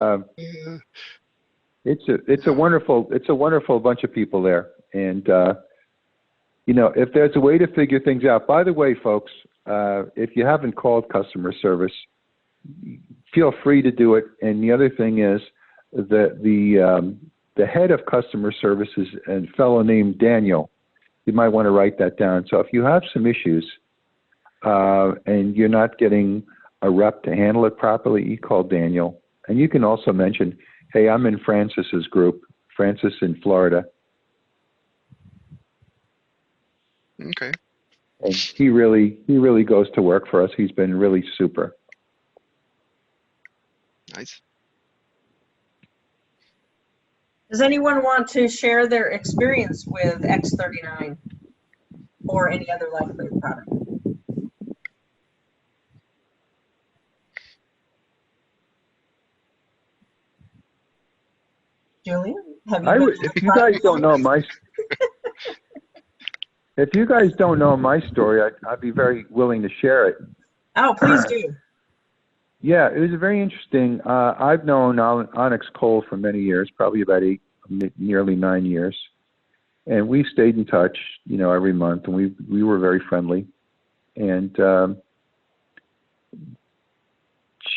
Yeah. It's a wonderful bunch of people there, and you know, if there's a way to figure things out. By the way, folks, if you haven't called customer service, feel free to do it. And the other thing is that the head of customer service is a fellow named Daniel. You might want to write that down. So if you have some issues and you're not getting a rep to handle it properly, you call Daniel. And you can also mention, hey, I'm in Francis's group, Francis in Florida. Okay. And he really goes to work for us. He's been really super. Nice. Does anyone want to share their experience with X39 or any other Lifewave product? Julian, have you? If you guys don't know my, if you guys don't know my story, I'd be very willing to share it. Oh, please do. Yeah, it was very interesting. I've known Onyx Cole for many years, probably about nearly 9 years, and we stayed in touch, you know, every month, and we were very friendly. And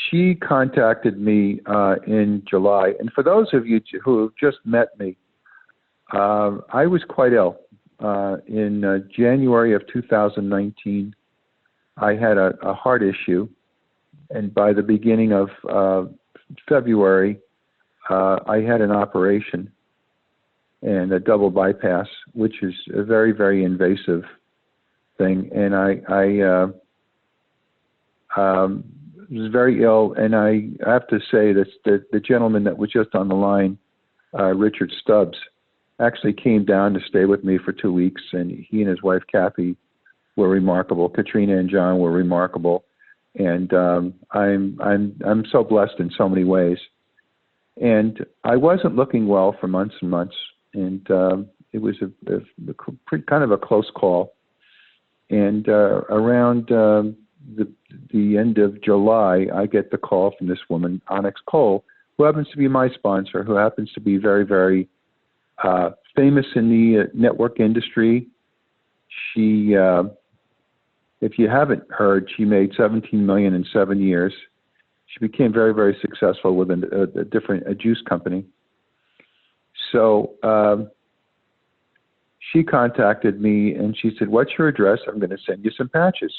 she contacted me in July, and for those of you who have just met me, I was quite ill. In January of 2019, I had a heart issue. And by the beginning of February, I had an operation and a double bypass, which is a very, very invasive thing. And I was very ill. And I have to say that the gentleman that was just on the line, Richard Stubbs, actually came down to stay with me for 2 weeks. And he and his wife, Kathy, were remarkable. Katharina and John were remarkable. And I'm so blessed in so many ways. And I wasn't looking well for months and months, and it was a kind of a close call. And around the end of July, I get the call from this woman, Onyx Cole, who happens to be my sponsor, who happens to be very, very famous in the network industry. She if you haven't heard, she made $17 million in 7 years. She became very, very successful with a juice company. So she contacted me and she said, "What's your address? I'm going to send you some patches."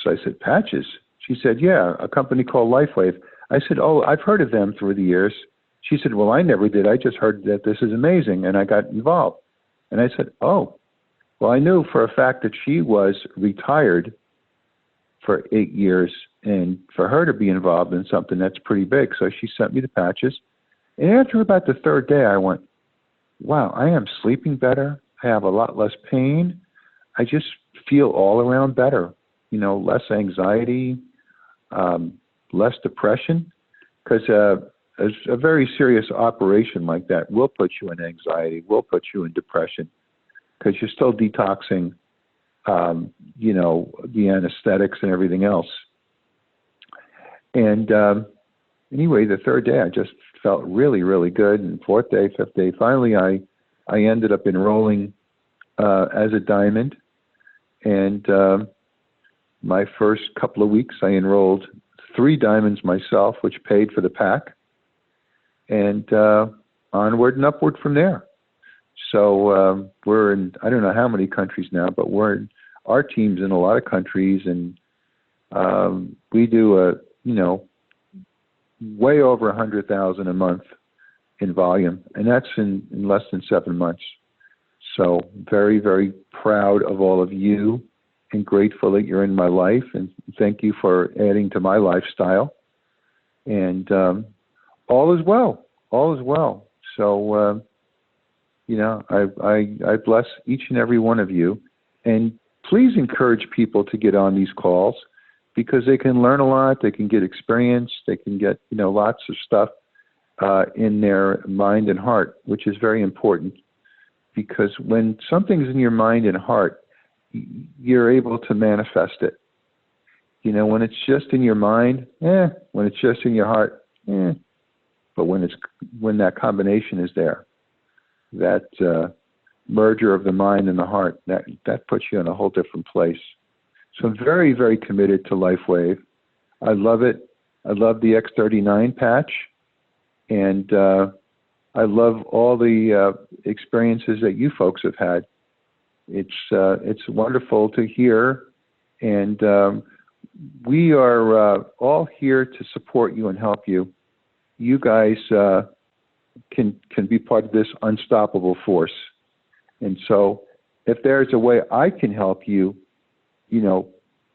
So I said, "Patches?" She said, "Yeah, a company called Lifewave." I said, "Oh, I've heard of them through the years." She said, "Well, I never did. I just heard that this is amazing." And I got involved. And I said, "Oh." Well, I knew for a fact that she was retired for 8 years, and for her to be involved in something that's pretty big. So she sent me the patches. And after about the third day, I went, wow, I am sleeping better. I have a lot less pain. I just feel all around better. You know, less anxiety, less depression. Because a very serious operation like that will put you in anxiety, will put you in depression. Because you're still detoxing, you know, the anesthetics and everything else. And anyway, the third day, I just felt really, really good. And fourth day, fifth day, finally, I ended up enrolling as a diamond. And my first couple of weeks, I enrolled 3 diamonds myself, which paid for the pack. And onward and upward from there. So we're in, I don't know how many countries now, but our team's in a lot of countries, and we do you know, way over 100,000 a month in volume, and that's in less than 7 months. So very, very proud of all of you and grateful that you're in my life, and thank you for adding to my lifestyle. And all is well, all is well. So, you know, I bless each and every one of you. And please encourage people to get on these calls because they can learn a lot, they can get experience, they can get, you know, lots of stuff in their mind and heart, which is very important. Because when something's in your mind and heart, you're able to manifest it. You know, when it's just in your mind, when it's just in your heart, But when that combination is there, that merger of the mind and the heart, that puts you in a whole different place. So I'm very, very committed to Lifewave. I love it. I love the X39 patch, and I love all the experiences that you folks have had. It's wonderful to hear, and we are all here to support you and help you. You guys can be part of this unstoppable force. And so if there's a way I can help you,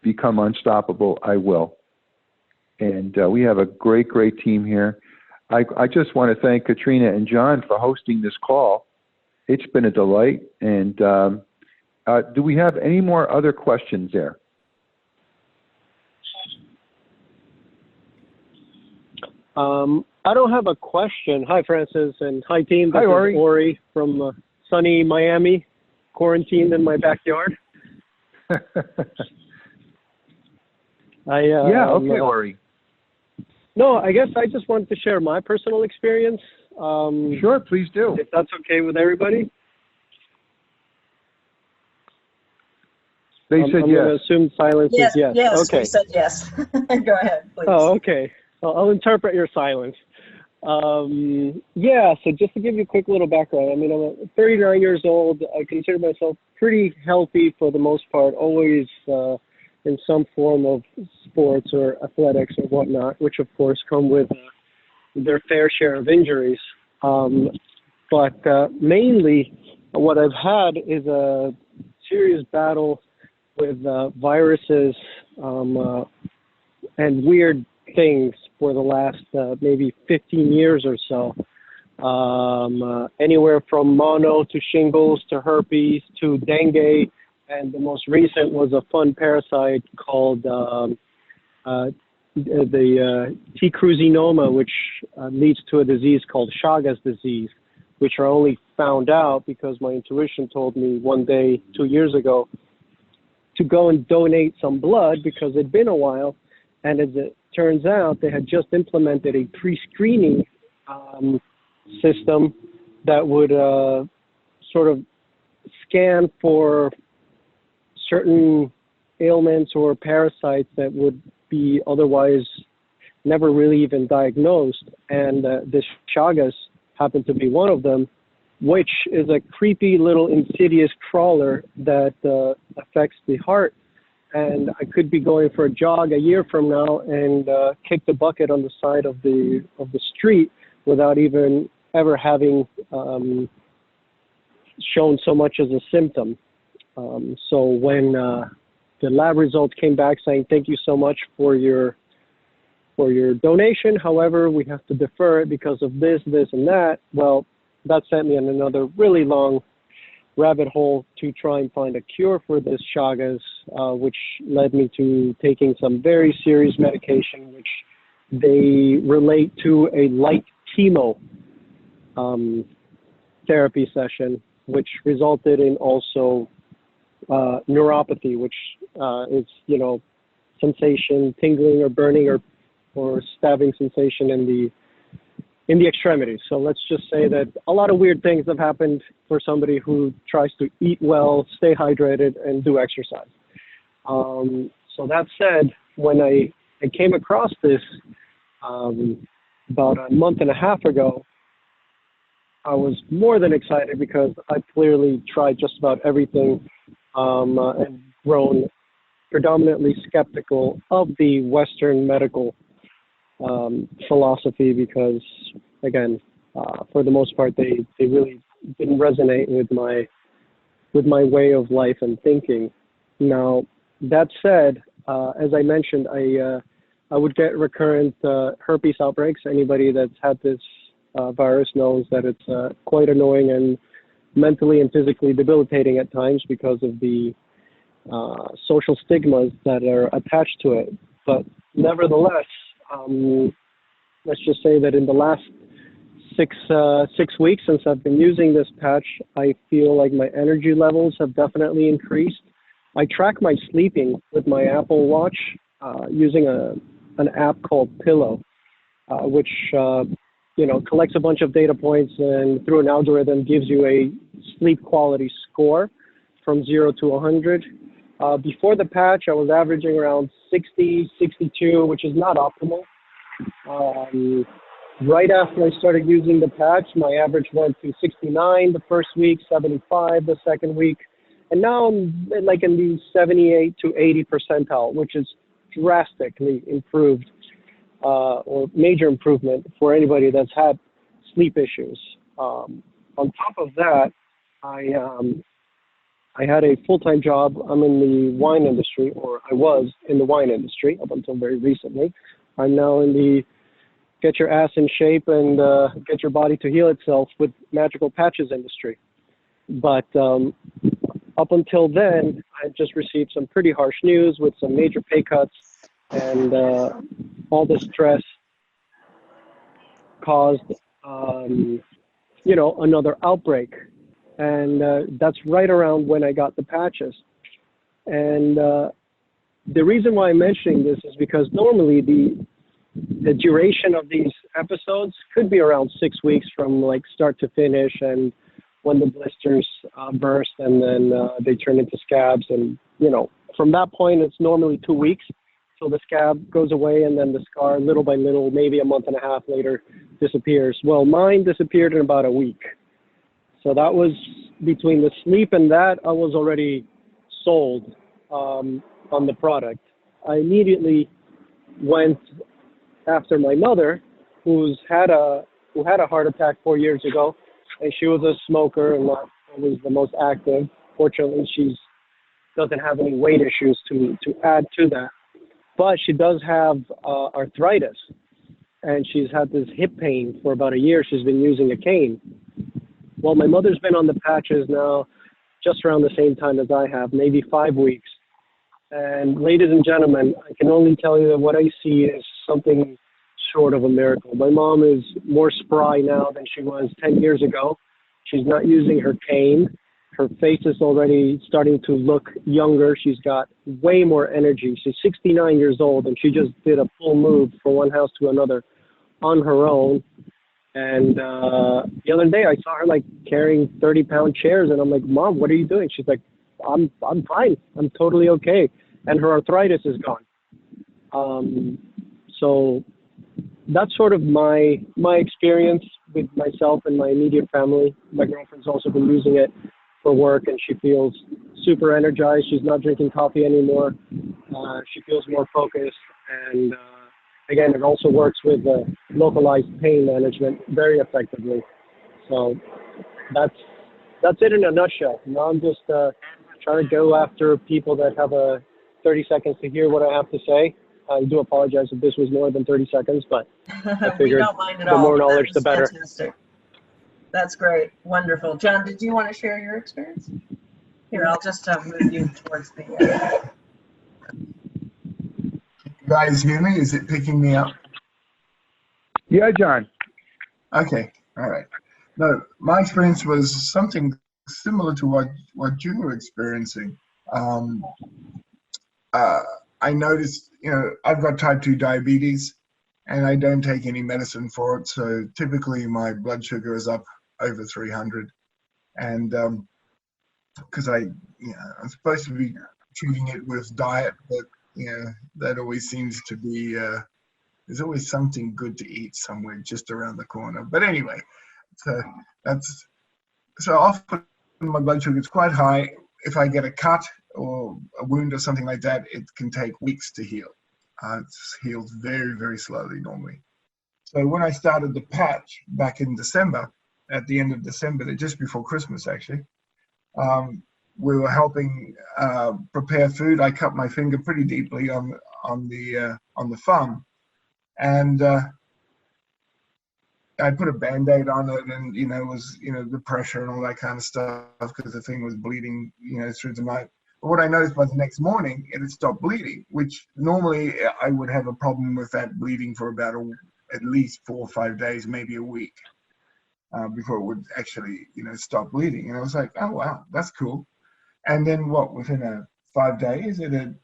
become unstoppable, I will. And we have a great, great team here. I just want to thank Katharina and John for hosting this call. It's been a delight. And do we have any more other questions there? I don't have a question. Hi, Francis, and hi, team. This hi, is Ori from sunny Miami, quarantined in my backyard. Yeah, okay, Ori. No, I guess I just wanted to share my personal experience. Sure, please do. If that's okay with everybody. They said I'm yes. going to assume silence is yes. Yes, okay. we said yes. Go ahead, please. Oh, okay. I'll interpret your silence. Yeah, so just to give you a quick little background, I mean, I'm 39 years old. I consider myself pretty healthy for the most part, always in some form of sports or athletics or whatnot, which of course come with their fair share of injuries. But mainly what I've had is a serious battle with viruses and weird things for the last maybe 15 years or so. Anywhere from mono to shingles to herpes to dengue, and the most recent was a fun parasite called the T. cruzinoma, which leads to a disease called Chagas disease, which I only found out because my intuition told me one day 2 years ago to go and donate some blood because it'd been a while. And as it turns out, they had just implemented a pre-screening system that would sort of scan for certain ailments or parasites that would be otherwise never really even diagnosed. And this Chagas happened to be one of them, which is a creepy little insidious crawler that affects the heart. And I could be going for a jog a year from now and kick the bucket on the side of the street without even ever having shown so much as a symptom. So when the lab results came back saying, thank you so much for your donation, however, we have to defer it because of this, and that, well, that sent me on another really long rabbit hole to try and find a cure for this Chagas, which led me to taking some very serious medication, which they relate to a light chemo therapy session, which resulted in also neuropathy, which is, sensation, tingling or burning or stabbing sensation in the extremities. So let's just say that a lot of weird things have happened for somebody who tries to eat well, stay hydrated, and do exercise. So that said, when I came across this about a month and a half ago, I was more than excited because I clearly tried just about everything and grown predominantly skeptical of the Western medical philosophy because, again, for the most part, they really didn't resonate with my way of life and thinking. Now, that said, as I mentioned, I would get recurrent herpes outbreaks. Anybody that's had this virus knows that it's quite annoying and mentally and physically debilitating at times because of the social stigmas that are attached to it. But nevertheless, let's just say that in the last six weeks since I've been using this patch, I feel like my energy levels have definitely increased. I track my sleeping with my Apple Watch using an app called Pillow. which collects a bunch of data points and through an algorithm gives you a sleep quality score from 0 to 100. Before the patch, I was averaging around 60, 62, which is not optimal. Right after I started using the patch, my average went to 69 the first week, 75 the second week, and now I'm like in the 78 to 80 percentile, which is drastically improved or major improvement for anybody that's had sleep issues. On top of that, I had a full-time job. I'm in the wine industry, or I was in the wine industry up until very recently. I'm now in the get your ass in shape and get your body to heal itself with magical patches industry. But up until then, I just received some pretty harsh news with some major pay cuts, and all the stress caused, another outbreak. And that's right around when I got the patches. And the reason why I'm mentioning this is because normally the duration of these episodes could be around 6 weeks from like start to finish, and when the blisters burst and then they turn into scabs. And, from that point, it's normally 2 weeks till the scab goes away, and then the scar, little by little, maybe a month and a half later, disappears. Well, mine disappeared in about a week. So that was between the sleep and that, I was already sold on the product. I immediately went after my mother, who had a heart attack 4 years ago, and she was a smoker and not always the most active. Fortunately, she doesn't have any weight issues to add to that, but she does have arthritis, and she's had this hip pain for about a year. She's been using a cane. Well, my mother's been on the patches now just around the same time as I have, maybe 5 weeks. And ladies and gentlemen, I can only tell you that what I see is something short of a miracle. My mom is more spry now than she was 10 years ago. She's not using her cane. Her face is already starting to look younger. She's got way more energy. She's 69 years old, and she just did a full move from one house to another on her own. And the other day I saw her like carrying 30-pound chairs, and I'm like, Mom, what are you doing? She's like, I'm fine. I'm totally okay. And her arthritis is gone. So that's sort of my experience with myself and my immediate family. My girlfriend's also been using it for work, and she feels super energized. She's not drinking coffee anymore. She feels more focused, and again, it also works with localized pain management very effectively. So that's it in a nutshell. Now I'm just trying to go after people that have 30 seconds to hear what I have to say. I do apologize if this was more than 30 seconds, but I figured we don't mind at the all. more knowledge, the better. Fantastic. That's great. Wonderful. John, did you want to share your experience? Here, I'll just move you towards the You guys hear me? Is it picking me up? Yeah, John. Okay, all right. No, my experience was something similar to what you were experiencing. I noticed, I've got type 2 diabetes, and I don't take any medicine for it. So typically my blood sugar is up over 300. And because I'm supposed to be treating it with diet, but that always seems to be, there's always something good to eat somewhere just around the corner. But anyway, so often my blood sugar is quite high. If I get a cut or a wound or something like that, it can take weeks to heal. It heals very, very slowly normally. So when I started the patch back in December, at the end of December, just before Christmas actually, we were helping prepare food. I cut my finger pretty deeply on the thumb, and I put a Band-Aid on it, and it was the pressure and all that kind of stuff because the thing was bleeding through the night. But what I noticed by the next morning, it had stopped bleeding, which normally I would have a problem with that bleeding for about at least 4 or 5 days, maybe a week, before it would actually stop bleeding. And I was like, oh wow, that's cool. And then within 5 days, it had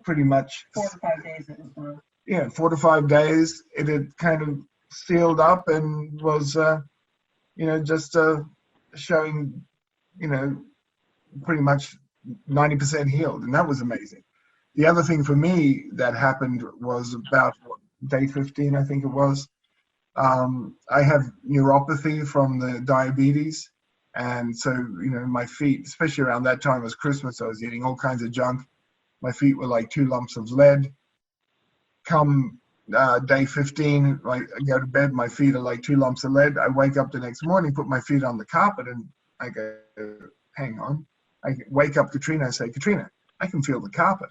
pretty much 4 or 5 days it was gone. yeah, 4 to 5 days, it had kind of sealed up and was, just showing, pretty much 90% healed. And that was amazing. The other thing for me that happened was about day 15, I think it was. I have neuropathy from the diabetes. And so, my feet, especially around that time, was Christmas, I was eating all kinds of junk. My feet were like 2 lumps of lead. Come day 15, I go to bed, my feet are like 2 lumps of lead. I wake up the next morning, put my feet on the carpet, and I go, hang on. I wake up Katrina and say, Katrina, I can feel the carpet.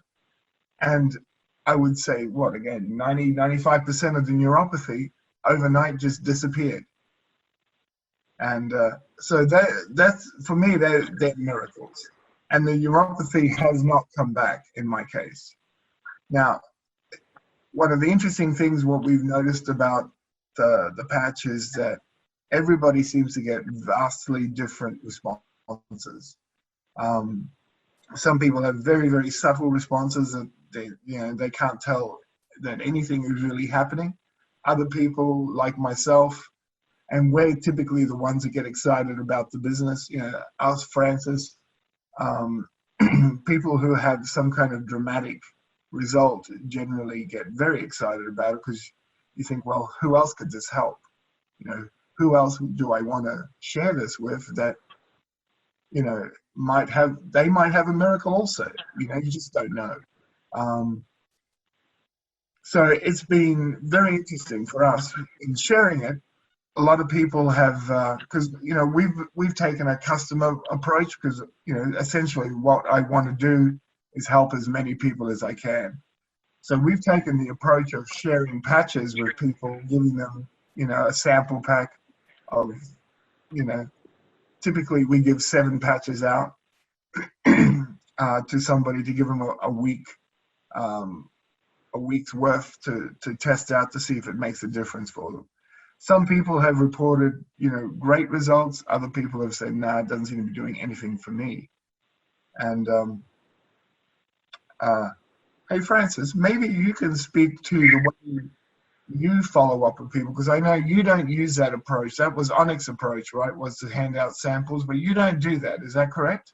And I would say, what, again, 95% of the neuropathy overnight just disappeared. And so that's, for me, they're miracles. And the neuropathy has not come back in my case. Now, one of the interesting things, what we've noticed about the patch is that everybody seems to get vastly different responses. Some people have very, very subtle responses that they can't tell that anything is really happening. Other people, like myself, and we're typically the ones that get excited about the business, us, Francis, people who have some kind of dramatic result generally get very excited about it, because you think, well, who else could this help? Who else do I want to share this with that, might have a miracle also. You just don't know. So it's been very interesting for us in sharing it. A lot of people have, because we've taken a customer approach, because essentially what I want to do is help as many people as I can. So we've taken the approach of sharing patches with people, giving them a sample pack of typically we give 7 patches out to somebody to give them a week's worth to test out to see if it makes a difference for them. Some people have reported, great results. Other people have said, nah, it doesn't seem to be doing anything for me. And hey, Francis, maybe you can speak to the way you follow up with people, because I know you don't use that approach. That was Onyx's approach, right? Was to hand out samples, but you don't do that. Is that correct?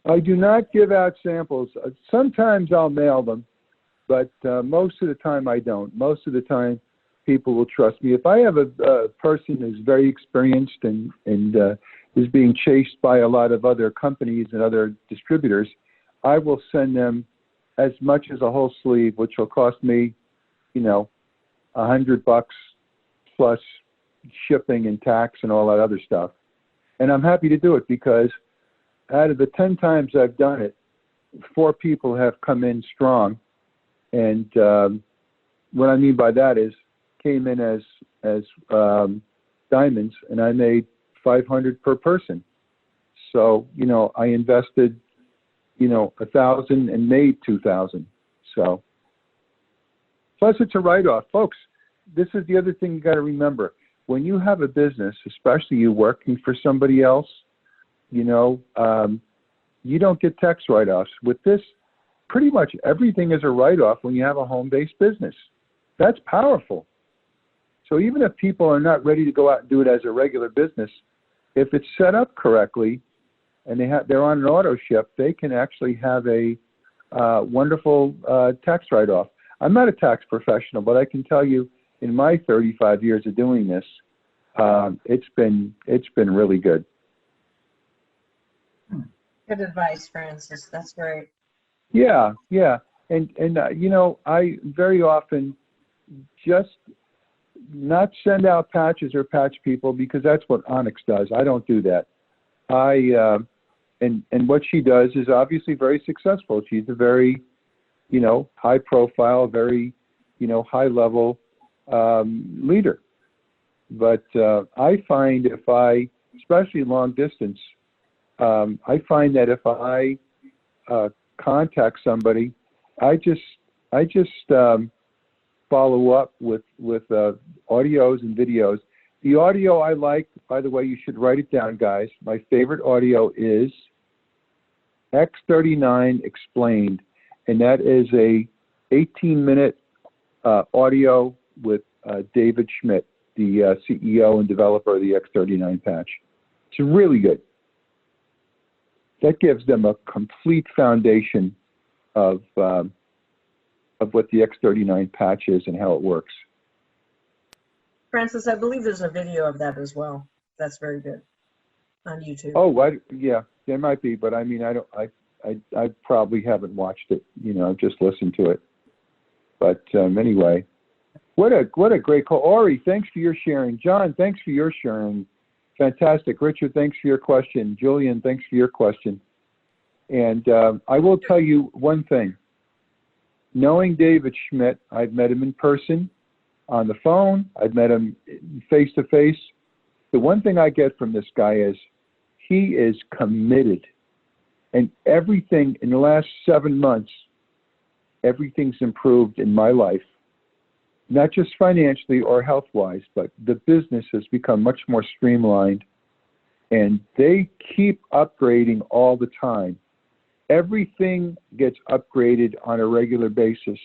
I do not give out samples. Sometimes I'll mail them, but most of the time I don't. Most of the time, people will trust me. If I have a person who's very experienced and is being chased by a lot of other companies and other distributors, I will send them as much as a whole sleeve, which will cost me, $100 plus shipping and tax and all that other stuff. And I'm happy to do it, because out of the 10 times I've done it, 4 people have come in strong. And what I mean by that is came in as diamonds, and I made $500 per person. So, I invested, $1,000 and made $2,000. So, plus it's a write-off. Folks, this is the other thing you got to remember. When you have a business, especially you working for somebody else, you don't get tax write-offs. With this, pretty much everything is a write-off when you have a home-based business. That's powerful. So even if people are not ready to go out and do it as a regular business, if it's set up correctly and they're on an auto ship, they can actually have a wonderful tax write-off. I'm not a tax professional, but I can tell you, in my 35 years of doing this, it's been really good. Good advice, Francis. That's great. Yeah. And I very often just not send out patches or patch people, because that's what Onyx does. I don't do that. And what she does is obviously very successful. She's a very, high profile, very, high level leader. But I find especially long distance, I find that if I contact somebody, I just follow up with audios and videos. The audio I like, by the way, you should write it down, guys. My favorite audio is X39 Explained, and that is a 18-minute audio with David Schmidt, the CEO and developer of the X39 patch. It's really good. That gives them a complete foundation of what the X39 patch is and how it works. Francis, I believe there's a video of that as well. That's very good on YouTube. Oh, yeah, there might be, but I mean, I probably haven't watched it. You know, I've just listened to it. But anyway, what a great call. Ori, thanks for your sharing. John, thanks for your sharing. Fantastic. Richard, thanks for your question. Julian, thanks for your question. And I will tell you one thing. Knowing David Schmidt, I've met him in person, on the phone, I've met him face to face. The one thing I get from this guy is he is committed. And everything in the last 7 months, everything's improved in my life, not just financially or health-wise, but the business has become much more streamlined, and they keep upgrading all the time. Everything gets upgraded on a regular basis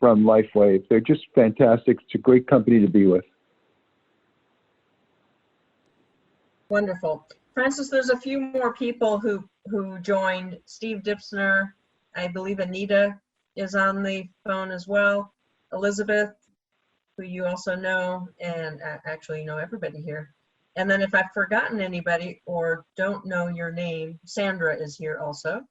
from Lifewave. They're just fantastic. It's a great company to be with. Wonderful. Francis, there's a few more people who joined. Steve Dipsner, I believe Anita is on the phone as well. Elizabeth, who you also know, and actually you know everybody here. And then if I've forgotten anybody or don't know your name, Sandra is here also.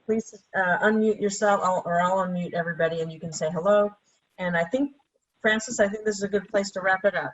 Please unmute yourself, or I'll unmute everybody and you can say hello. And I think, Francis, I think this is a good place to wrap it up.